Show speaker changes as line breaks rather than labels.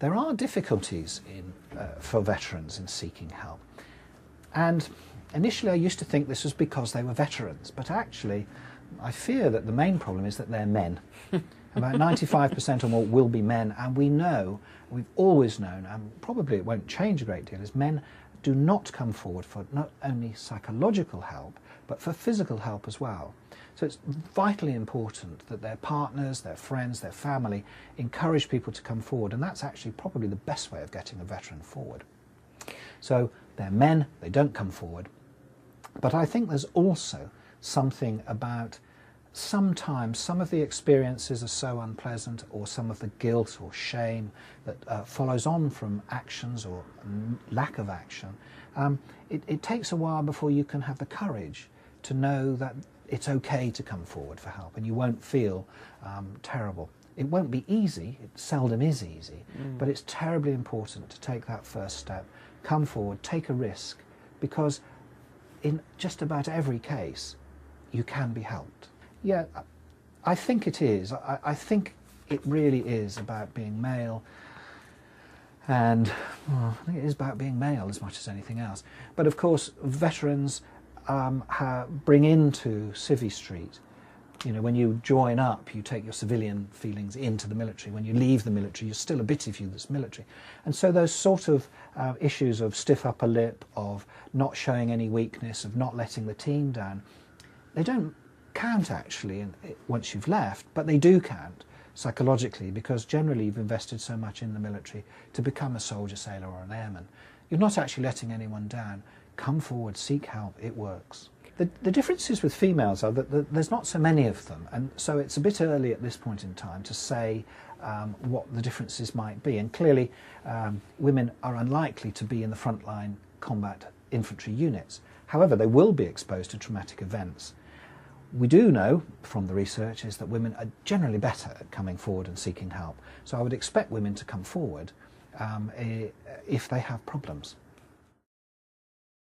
there are difficulties for veterans in seeking help. And initially I used to think this was because they were veterans, but actually I fear that the main problem is that they're men. About 95% or more will be men, and we know, we've always known, and probably it won't change a great deal, is men do not come forward for not only psychological help, but for physical help as well. So it's vitally important that their partners, their friends, their family encourage people to come forward, and that's actually probably the best way of getting a veteran forward. So they're men, they don't come forward. But I think there's also something about sometimes some of the experiences are so unpleasant, or some of the guilt or shame that follows on from actions or lack of action. It takes a while before you can have the courage to know that it's okay to come forward for help, and you won't feel terrible. It won't be easy, it seldom is easy, but it's terribly important to take that first step, come forward, take a risk, because in just about every case you can be helped. Yeah, I think it is. I think it really is about being male, and well, I think it is about being male as much as anything else. But of course, veterans bring into Civvy Street, you know, when you join up, you take your civilian feelings into the military. When you leave the military, you're still a bit of you that's military. And so those sort of issues of stiff upper lip, of not showing any weakness, of not letting the team down, they don't count actually once you've left, but they do count psychologically, because generally you've invested so much in the military to become a soldier, sailor or an airman. You're not actually letting anyone down. Come forward, seek help, it works. The differences with females are that there's not so many of them, and so it's a bit early at this point in time to say what the differences might be. And clearly women are unlikely to be in the frontline combat infantry units. However, they will be exposed to traumatic events. We do know from the research is that women are generally better at coming forward and seeking help. So I would expect women to come forward if they have problems.